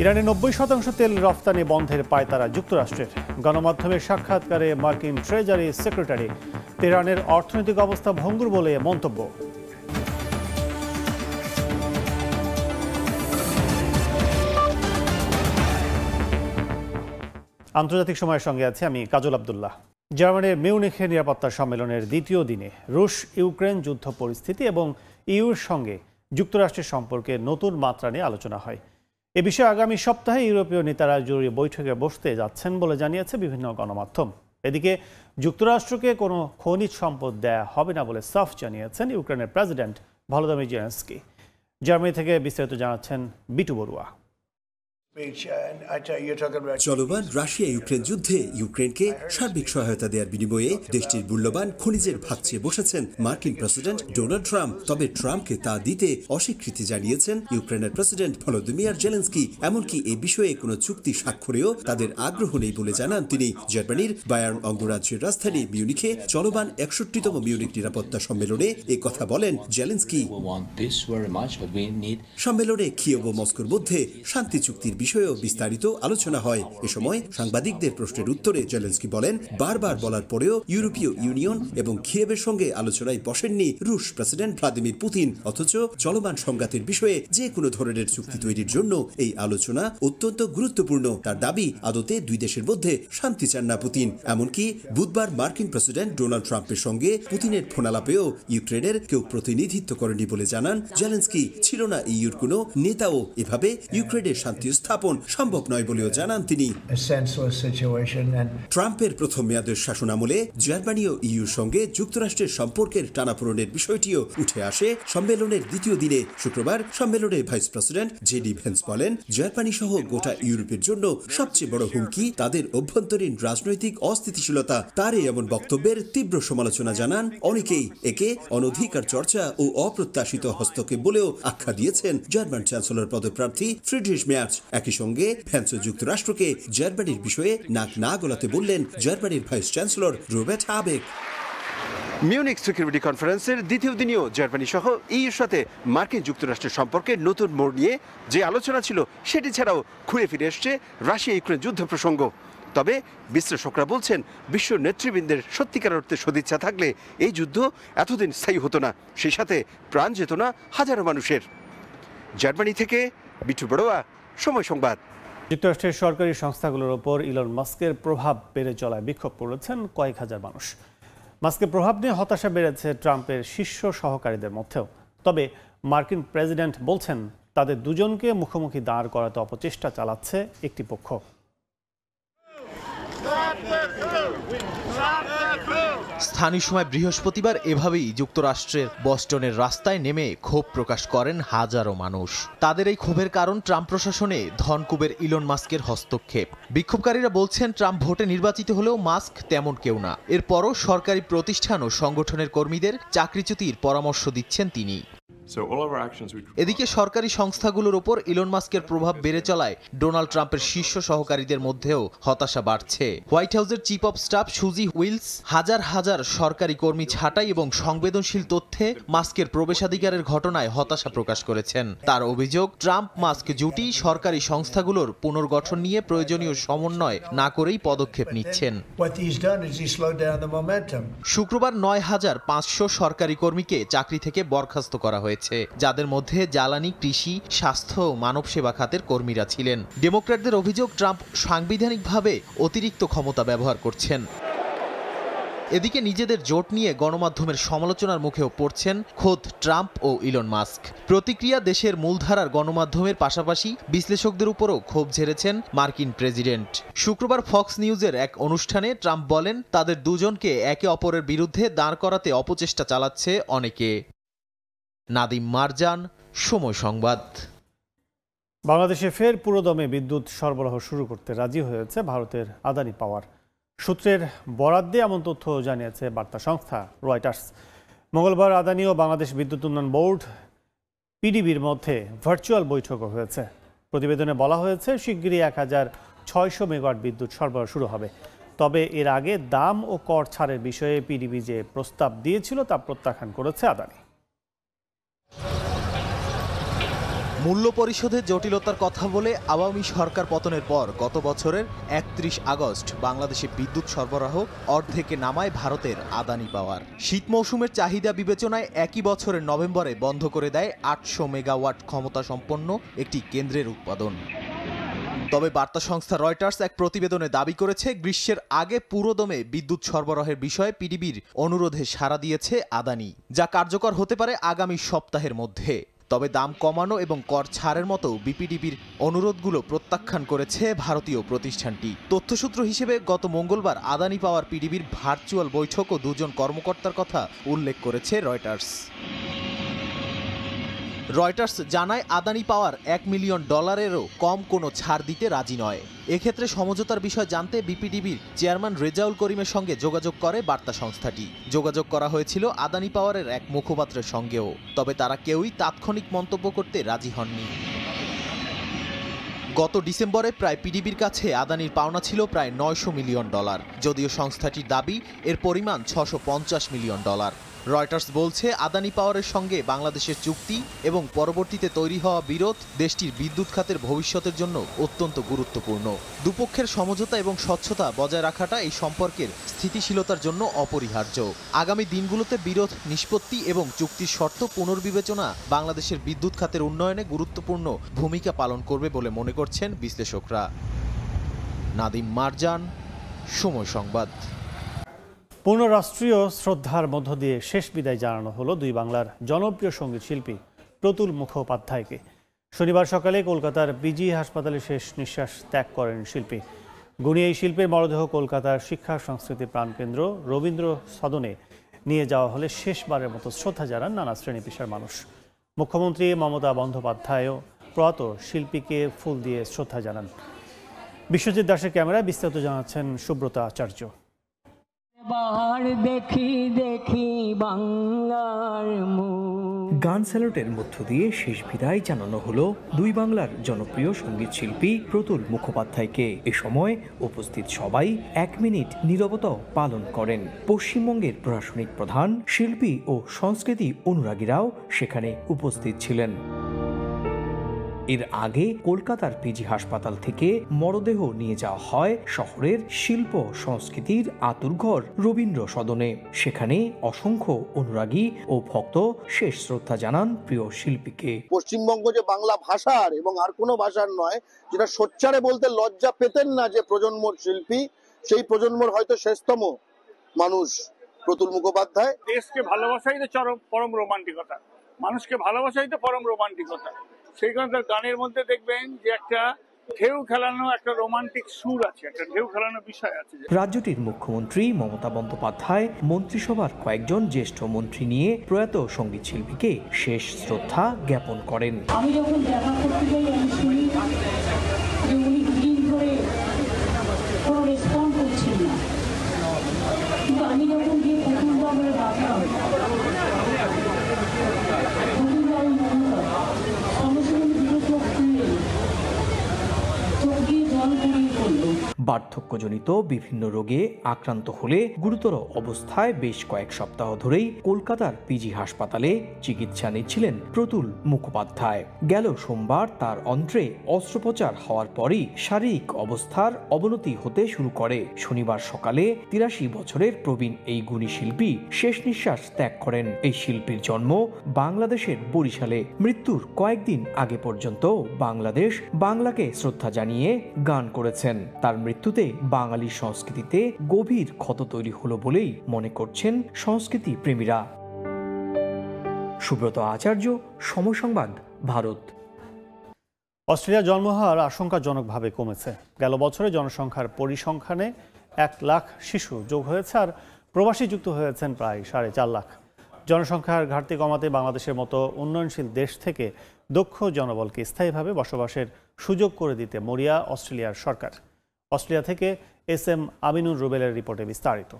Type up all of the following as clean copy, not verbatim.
ইরানের 90% তেল রফতানি বন্ধের পায়তারা যুক্তরাষ্ট্রের। গণমাধ্যমের সাক্ষাৎকারে মার্কিন ট্রেজারি সেক্রেটারি তেহরানের অর্থনৈতিক অবস্থা ভঙ্গুর বলে মন্তব্য। আন্তর্জাতিক সময়ের সঙ্গে আছে আমি কাজল আব্দুল্লাহ। জার্মানির মিউনিখে নিরাপত্তা সম্মেলনের দ্বিতীয় দিনে রুশ ইউক্রেন যুদ্ধ পরিস্থিতি এবং ইউর সঙ্গে যুক্তরাষ্ট্রের সম্পর্কে নতুন মাত্রা নিয়ে আলোচনা হয়। এ বিষয়ে আগামী সপ্তাহে ইউরোপীয় নেতারা জরুরি বৈঠকে বসতে যাচ্ছেন বলে জানিয়েছে বিভিন্ন গণমাধ্যম। এদিকে যুক্তরাষ্ট্রকে কোনো খনিজ সম্পদ দেয়া হবে না বলে সাফ জানিয়েছেন ইউক্রেনের প্রেসিডেন্ট ভলোদিমির জেলেনস্কি। জার্মানি থেকে বিস্তারিত জানাচ্ছেন বিটু বড়ুয়া। চলমান রাশিয়া ইউক্রেন যুদ্ধে ইউক্রেনকে সার্বিক সহায়তা দেওয়ার বিনিময়ে দেশটির মূল্যবান খনিজের ভাগ চেয়ে বসেছেন মার্কিন প্রেসিডেন্ট ডোনাল্ড ট্রাম্প। তবে ট্রাম্পকে তা দিতে অস্বীকৃতি জানিয়েছেন ইউক্রেনের প্রেসিডেন্ট ভলোদিমির জেলেনস্কি। এমনকি এই বিষয়ে কোনো চুক্তি স্বাক্ষরেও তাদের আগ্রহ নেই বলে জানান তিনি। জার্মানির বায়ার্ন অঙ্গরাজ্যের রাজধানী মিউনিখে চলমান 61তম মিউনিখ নিরাপত্তা সম্মেলনে এ কথা বলেন জেলেনস্কি। সম্মেলনে কিয়েভ ও মস্কোর মধ্যে শান্তি চুক্তির বিষয়েও বিস্তারিত আলোচনা হয়। এ সময় সাংবাদিকদের প্রশ্নের উত্তরে জেলেনস্কি বলেন, বারবার বলার পরেও ইউরোপীয় ইউনিয়ন এবং কিয়েভের সঙ্গে আলোচনায় বসেননি রুশ প্রেসিডেন্ট ভ্লাদিমির পুতিন। অথচ চলমান সংঘাতের বিষয়ে যে কোনো ধরনের চুক্তি তৈরির জন্য এই আলোচনা অত্যন্ত গুরুত্বপূর্ণ। তার দাবি, আদতে দুই দেশের মধ্যে শান্তি চান না পুতিন। এমনকি বুধবার মার্কিন প্রেসিডেন্ট ডোনাল্ড ট্রাম্পের সঙ্গে পুতিনের ফোনালাপেও ইউক্রেনের কেউ প্রতিনিধিত্ব করেনি বলে জানান জেলেনস্কি। ছিল না ইউর কোনো নেতাও। এভাবে ইউক্রেনের শান্তি স্থাপন সম্ভব নয় বলেও জানান তিনি। ট্রাম্পের প্রথম মেয়াদের শাসনামলে জার্মানি ও ইউর সঙ্গে যুক্তরাষ্ট্রের সম্পর্কের টানাপোড়েনের বিষয়টিও উঠে আসে সম্মেলনের দ্বিতীয় দিনে। শুক্রবার সম্মেলনে ভাইস প্রেসিডেন্ট জেডি ভেন্স বলেন, জার্মানি সহ গোটা ইউরোপের জন্য সবচেয়ে বড় হুমকি তাদের অভ্যন্তরীণ রাজনৈতিক অস্থিতিশীলতা। তার এমন বক্তব্যের তীব্র সমালোচনা জানান অনেকেই। একে অনধিকার চর্চা ও অপ্রত্যাশিত হস্তক্ষেপ বলেও আখ্যা দিয়েছেন জার্মান চ্যান্সেলর পদপ্রার্থী ফ্রিডরিশ মেয়ার্স। একই সঙ্গে ফ্রান্স ও যুক্তরাষ্ট্রকে জার্মানির বিষয়ে নাক না গলাতে বললেন জার্মানির vice chancellor Robert Habeck. Munich security কনফারেন্সের দ্বিতীয় দিনেও জার্মানি সহ ইউর সাথে মার্কিন যুক্তরাষ্ট্রের সম্পর্কে নতুন মোড় নিয়ে যে আলোচনা ছিল সেটি ছাড়াও ঘুরে ফিরে এসছে রাশিয়া ইউক্রেন যুদ্ধ প্রসঙ্গ। তবে বিশ্লেষকরা বলছেন, বিশ্ব নেতৃবৃন্দের সত্যিকার অর্থে সদিচ্ছা থাকলে এই যুদ্ধ এতদিন স্থায়ী হতো না। সেই সাথে প্রাণ যেত না হাজারো মানুষের। জার্মানি থেকে বিটু বড়ুয়া, সময় সংবাদ। যুক্তরাষ্ট্রের সরকারি সংস্থাগুলোর ওপর ইলন মাস্কের প্রভাব বেড়ে চলায় বিক্ষোভ করেছেন কয়েক হাজার মানুষ। মাস্কের প্রভাব নিয়ে হতাশা বেড়েছে ট্রাম্পের শীর্ষ সহকারীদের মধ্যেও। তবে মার্কিন প্রেসিডেন্ট বলছেন, তাদের দুজনকে মুখোমুখি দাঁড় করাতে অপচেষ্টা চালাচ্ছে একটি পক্ষ। স্থানীয় সময় বৃহস্পতিবার এভাবেই যুক্তরাষ্ট্রের বস্টনের রাস্তায় নেমে ক্ষোভ প্রকাশ করেন হাজারো মানুষ। তাদের এই ক্ষোভের কারণ ট্রাম্প প্রশাসনে ধনকুবের ইলন মাস্কের হস্তক্ষেপ। বিক্ষোভকারীরা বলছেন, ট্রাম্প ভোটে নির্বাচিত হলেও মাস্ক তেমন কেউ না। এরপরও সরকারি প্রতিষ্ঠান ও সংগঠনের কর্মীদের চাকরিচ্যুতির পরামর্শ দিচ্ছেন তিনি। এদিকে সরকারি সংস্থাগুলোর ওপর ইলন মাস্কের প্রভাব বেড়ে চলায় ডোনাল্ড ট্রাম্পের শীর্ষ সহকারীদের মধ্যেও হতাশা বাড়ছে। হোয়াইট হাউসের চিফ অব স্টাফ সুজি উইলস হাজার হাজার সরকারি কর্মী ছাঁটাই এবং সংবেদনশীল তথ্যে মাস্কের প্রবেশাধিকারের ঘটনায় হতাশা প্রকাশ করেছেন। তার অভিযোগ, ট্রাম্প মাস্ক জুটি সরকারি সংস্থাগুলোর পুনর্গঠন নিয়ে প্রয়োজনীয় সমন্বয় না করেই পদক্ষেপ নিচ্ছেন। শুক্রবার ৯,৫০০ সরকারি কর্মীকে চাকরি থেকে বরখাস্ত করা হয়েছে, যাদের মধ্যে জ্বালানি, কৃষি, স্বাস্থ্য ও মানব সেবা খাতের কর্মীরা ছিলেন। ডেমোক্র্যাটদের অভিযোগ, ট্রাম্প সাংবিধানিকভাবে অতিরিক্ত ক্ষমতা ব্যবহার করছেন। এদিকে নিজেদের জোট নিয়ে গণমাধ্যমের সমালোচনার মুখেও পড়ছেন খোদ ট্রাম্প ও ইলন মাস্ক। প্রতিক্রিয়া দেশের মূলধারার গণমাধ্যমের পাশাপাশি বিশ্লেষকদের উপরও ক্ষোভ ঝেড়েছেন মার্কিন প্রেসিডেন্ট। শুক্রবার ফক্স নিউজের এক অনুষ্ঠানে ট্রাম্প বলেন, তাদের দুজনকে একে অপরের বিরুদ্ধে দাঁড় করাতে অপচেষ্টা চালাচ্ছে অনেকে। নাদিম মারজান, সময় সংবাদ। বাংলাদেশে ফের পুরোদমে বিদ্যুৎ সরবরাহ শুরু করতে রাজি হয়েছে ভারতের আদানি পাওয়ার। সূত্রের বরাত দিয়ে এমন তথ্য জানিয়েছে বার্তা সংস্থা রয়টার্স। মঙ্গলবার আদানি ও বাংলাদেশ বিদ্যুৎ উন্নয়ন বোর্ড পিডিবির মধ্যে ভার্চুয়াল বৈঠকও হয়েছে। প্রতিবেদনে বলা হয়েছে, শিগগিরই ১৬০০ মেগাওয়াট বিদ্যুৎ সরবরাহ শুরু হবে। তবে এর আগে দাম ও কর ছাড়ের বিষয়ে পিডিবি যে প্রস্তাব দিয়েছিল তা প্রত্যাখ্যান করেছে আদানি। মূল্য পরিশোধে জটিলতার কথা বলে আওয়ামী সরকার পতনের পর গত বছরের ৩১ আগস্ট বাংলাদেশে বিদ্যুৎ সরবরাহ অর্ধেকে নামায় ভারতের আদানি পাওয়ার। শীত মৌসুমের চাহিদা বিবেচনায় একই বছরের নভেম্বরে বন্ধ করে দেয় ৮০০ মেগাওয়াট ক্ষমতা সম্পন্ন একটি কেন্দ্রের উৎপাদন। তবে বার্তা সংস্থা রয়টার্স এক প্রতিবেদনে দাবি করেছে, গ্রীষ্মের আগে পুরোদমে বিদ্যুৎ সরবরাহের বিষয়ে পিডিবির অনুরোধে সাড়া দিয়েছে আদানি, যা কার্যকর হতে পারে আগামী সপ্তাহের মধ্যে। তবে দাম কমানো এবং কর ছাড়ের মতো বিপিডিবির অনুরোধগুলো প্রত্যাখ্যান করেছে ভারতীয় প্রতিষ্ঠানটি। তথ্যসূত্র হিসেবে গত মঙ্গলবার আদানি পাওয়ার পিডিবির ভার্চুয়াল বৈঠক ও দুজন কর্মকর্তার কথা উল্লেখ করেছে রয়টার্স। রয়টার্স জানায়, আদানি পাওয়ার $1 মিলিয়ন কম কোনো ছাড় দিতে রাজি নয়। এক্ষেত্রে সমঝোতার বিষয় জানতে বিপিডিবির চেয়ারম্যান রেজাউল করিমের সঙ্গে যোগাযোগ করে বার্তা সংস্থাটি। যোগাযোগ করা হয়েছিল আদানি পাওয়ারের এক মুখপাত্রের সঙ্গেও, তবে তারা কেউই তাৎক্ষণিক মন্তব্য করতে রাজি হননি। গত ডিসেম্বরে প্রায় পিডিবির কাছে আদানির পাওনা ছিল প্রায় $900 মিলিয়ন, যদিও সংস্থাটির দাবি এর পরিমাণ $650 মিলিয়ন। রয়টার্স বলছে, আদানি পাওয়ারের সঙ্গে বাংলাদেশের চুক্তি এবং পরবর্তীতে তৈরি হওয়া বিরোধ দেশটির বিদ্যুৎ খাতের ভবিষ্যতের জন্য অত্যন্ত গুরুত্বপূর্ণ। দুপক্ষের সমঝোতা এবং স্বচ্ছতা বজায় রাখাটা এই সম্পর্কের স্থিতিশীলতার জন্য অপরিহার্য। আগামী দিনগুলোতে বিরোধ নিষ্পত্তি এবং চুক্তির শর্ত পুনর্বিবেচনা বাংলাদেশের বিদ্যুৎ খাতের উন্নয়নে গুরুত্বপূর্ণ ভূমিকা পালন করবে বলে মনে করছেন বিশ্লেষকরা। নাদিম মারজান, সময় সংবাদ। পূর্ণ রাষ্ট্রীয় শ্রদ্ধার মধ্য দিয়ে শেষ বিদায় জানানো হলো দুই বাংলার জনপ্রিয় সঙ্গীত শিল্পী প্রতুল মুখোপাধ্যায়কে। শনিবার সকালে কলকাতার পিজি হাসপাতালে শেষ নিঃশ্বাস ত্যাগ করেন শিল্পী। গুণী এই শিল্পীর মরদেহ কলকাতার শিক্ষা সংস্কৃতি প্রাণকেন্দ্র রবীন্দ্র সদনে নিয়ে যাওয়া হলে শেষবারের মতো শ্রদ্ধা জানান নানা শ্রেণী পেশার মানুষ। মুখ্যমন্ত্রী মমতা বন্দ্যোপাধ্যায়ও প্রয়াত শিল্পীকে ফুল দিয়ে শ্রদ্ধা জানান। বিশ্বজিৎ দাসের ক্যামেরায় বিস্তারিত জানাচ্ছেন সুব্রত আচার্য। গান স্যালুটের মধ্য দিয়ে শেষ বিদায় জানানো হলো দুই বাংলার জনপ্রিয় সঙ্গীত শিল্পী প্রতুল মুখোপাধ্যায়কে। এ সময় উপস্থিত সবাই 1 মিনিট নীরবতা পালন করেন। পশ্চিমবঙ্গের প্রশাসনিক প্রধান, শিল্পী ও সংস্কৃতি অনুরাগীরাও সেখানে উপস্থিত ছিলেন। এর আগে কলকাতার পিজি হাসপাতাল থেকে মরদেহ নিয়ে যাওয়া হয় শহরের শিল্প সংস্কৃতির আতুরঘর রবীন্দ্র সদনে। সেখানে অসংখ্য অনুরাগী ও ভক্ত শেষ শ্রদ্ধা জানান প্রিয় শিল্পীকে। পশ্চিমবঙ্গ যে বাংলা ভাষার এবং আর কোনো ভাষার নয়, যেটা সোচ্চারে বলতে লজ্জা পেতেন না যে প্রজন্মর শিল্পী, সেই প্রজন্মর হয়তো শেষতম মানুষ প্রতুল মুখোপাধ্যায়। দেশকে ভালোবাসাই তো পরম রোমান্টিকতা, মানুষকে ভালোবাসাই তো পরম রোমান্টিকতা। সেই কারণে গানের মধ্যে দেখবেন যে একটা ঢেউ খেলানো, একটা রোমান্টিক সুর আছে, একটা ঢেউ খেলানো বিষয় আছে। রাজ্যটির মুখ্যমন্ত্রী মমতা বন্দ্যোপাধ্যায় মন্ত্রিসভার কয়েকজন জ্যেষ্ঠ মন্ত্রী নিয়ে প্রয়াত সঙ্গীত শিল্পীকে শেষ শ্রদ্ধা জ্ঞাপন করেন। আমি যখন দেখা করতে যাই, আমি শুনি যে উনি দুদিন ধরে কোনো রেসপন্ড করছেন না, কিন্তু আমি যখন গিয়ে প্রথমবার ডাকলাম, বার্ধক্যজনিত বিভিন্ন রোগে আক্রান্ত হলে গুরুতর অবস্থায় বেশ কয়েক সপ্তাহ ধরেই কলকাতার পিজি হাসপাতালে চিকিৎসা নিচ্ছিলেন প্রতুল মুখোপাধ্যায়। গেল সোমবার তার অন্ত্রে অস্ত্রোপচার হওয়ার পরই শারীরিক অবস্থার অবনতি হতে শুরু করে। শনিবার সকালে 83 বছরের প্রবীণ এই গুণী শিল্পী শেষ নিঃশ্বাস ত্যাগ করেন। এই শিল্পীর জন্ম বাংলাদেশের বরিশালে। মৃত্যুর কয়েকদিন আগে পর্যন্ত বাংলাদেশ বাংলাকে শ্রদ্ধা জানিয়ে গান করেছেন। তার মৃত্যুতে বাঙালি সংস্কৃতিতে গভীর ক্ষত তৈরি হলো বলেই মনে করছেন সংস্কৃতি প্রেমীরা। সুব্রত আচার্য, সময় সংবাদ, ভারত। অস্ট্রেলিয়া জন্মহার আশঙ্কাজনকভাবে কমেছে। গেল বছরে জনসংখ্যার পরিসংখ্যানে 1 লাখ শিশু যোগ হয়েছে, আর প্রবাসী যুক্ত হয়েছেন প্রায় 4.5 লাখ। জনসংখ্যার ঘাটতি কমাতে বাংলাদেশের মতো উন্নয়নশীল দেশ থেকে দক্ষ জনবলকে স্থায়ীভাবে বসবাসের সুযোগ করে দিতে মরিয়া অস্ট্রেলিয়ার সরকার। অস্ট্রেলিয়া থেকে SM আমিনুর রুবেলের রিপোর্টে বিস্তারিত।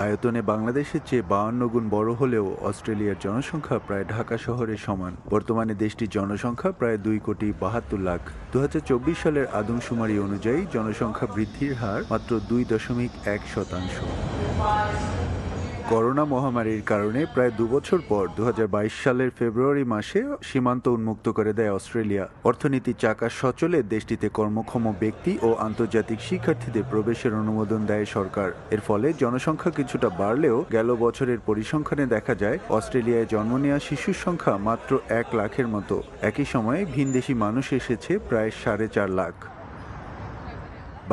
আয়তনে বাংলাদেশের চেয়ে 52 গুণ বড় হলেও অস্ট্রেলিয়ার জনসংখ্যা প্রায় ঢাকা শহরের সমান। বর্তমানে দেশটির জনসংখ্যা প্রায় 2,72 লাখ। 2024 সালের আদমশুমারি অনুযায়ী জনসংখ্যা বৃদ্ধির হার মাত্র 2.1%। করোনা মহামারীর কারণে প্রায় 2 বছর পর 2022 সালের ফেব্রুয়ারি মাসে সীমান্ত উন্মুক্ত করে দেয় অস্ট্রেলিয়া। অর্থনীতির চাকা সচলে দেশটিতে কর্মক্ষম ব্যক্তি ও আন্তর্জাতিক শিক্ষার্থীদের প্রবেশের অনুমোদন দেয় সরকার। এর ফলে জনসংখ্যা কিছুটা বাড়লেও গেল বছরের পরিসংখ্যানে দেখা যায় অস্ট্রেলিয়ায় জন্ম নেওয়া শিশুর সংখ্যা মাত্র 1 লাখের মতো। একই সময়ে ভিনদেশি মানুষ এসেছে প্রায় 4.5 লাখ।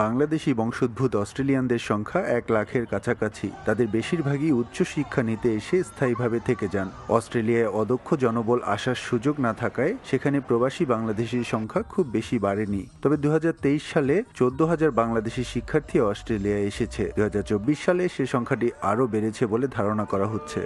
বাংলাদেশি বংশোদ্ভূত অস্ট্রেলিয়ানদের সংখ্যা 1 লাখের কাছাকাছি। তাদের বেশিরভাগই উচ্চশিক্ষা নিতে এসে স্থায়ীভাবে থেকে যান। অস্ট্রেলিয়ায় অদক্ষ জনবল আসার সুযোগ না থাকায় সেখানে প্রবাসী বাংলাদেশির সংখ্যা খুব বেশি বাড়েনি। তবে 2023 সালে 14,000 বাংলাদেশি শিক্ষার্থী অস্ট্রেলিয়ায় এসেছে। 2024 সালে সে সংখ্যাটি আরও বেড়েছে বলে ধারণা করা হচ্ছে।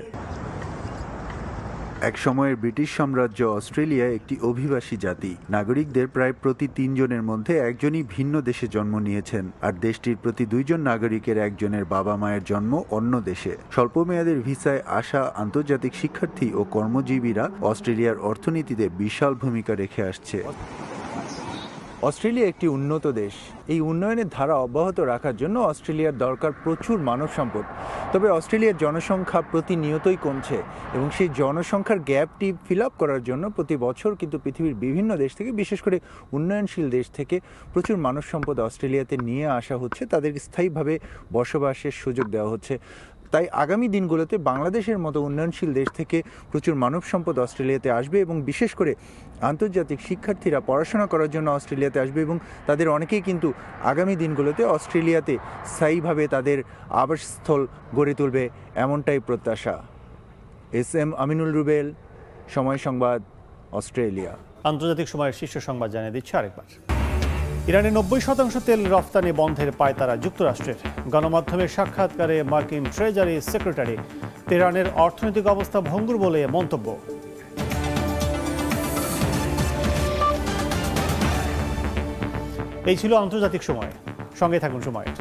এক সময়ের ব্রিটিশ সাম্রাজ্য অস্ট্রেলিয়া একটি অভিবাসী জাতি। নাগরিকদের প্রায় প্রতি 3 জনের মধ্যে একজনই ভিন্ন দেশে জন্ম নিয়েছেন, আর দেশটির প্রতি 2 জন নাগরিকের একজনের বাবা মায়ের জন্ম অন্য দেশে। স্বল্পমেয়াদের ভিসায় আসা আন্তর্জাতিক শিক্ষার্থী ও কর্মজীবীরা অস্ট্রেলিয়ার অর্থনীতিতে বিশাল ভূমিকা রেখে আসছে। অস্ট্রেলিয়া একটি উন্নত দেশ। এই উন্নয়নের ধারা অব্যাহত রাখার জন্য অস্ট্রেলিয়ার দরকার প্রচুর মানব সম্পদ। তবে অস্ট্রেলিয়ার জনসংখ্যা প্রতিনিয়তই কমছে এবং সেই জনসংখ্যার গ্যাপটি ফিল আপ করার জন্য প্রতি বছর কিন্তু পৃথিবীর বিভিন্ন দেশ থেকে, বিশেষ করে উন্নয়নশীল দেশ থেকে প্রচুর মানব সম্পদ অস্ট্রেলিয়াতে নিয়ে আসা হচ্ছে, তাদের স্থায়ীভাবে বসবাসের সুযোগ দেওয়া হচ্ছে। তাই আগামী দিনগুলোতে বাংলাদেশের মতো উন্নয়নশীল দেশ থেকে প্রচুর মানব সম্পদ অস্ট্রেলিয়াতে আসবে এবং বিশেষ করে আন্তর্জাতিক শিক্ষার্থীরা পড়াশোনা করার জন্য অস্ট্রেলিয়াতে আসবে এবং তাদের অনেকেই কিন্তু আগামী দিনগুলোতে অস্ট্রেলিয়াতে স্থায়ীভাবে তাদের আবাসস্থল গড়ে তুলবে, এমনটাই প্রত্যাশা। SM আমিনুল রুবেল, সময় সংবাদ, অস্ট্রেলিয়া। আন্তর্জাতিক সময়ের শীর্ষ সংবাদ জানিয়ে দিচ্ছে আরেকবার। ইরানের 90% তেল রফতানি বন্ধের পায়তারা যুক্তরাষ্ট্রের। গণমাধ্যমের সাক্ষাৎকারে মার্কিন ট্রেজারি সেক্রেটারি তেহরানের অর্থনৈতিক অবস্থা ভঙ্গুর বলে মন্তব্য। এই ছিল আন্তর্জাতিক সময়। সঙ্গে থাকুন সময়ের।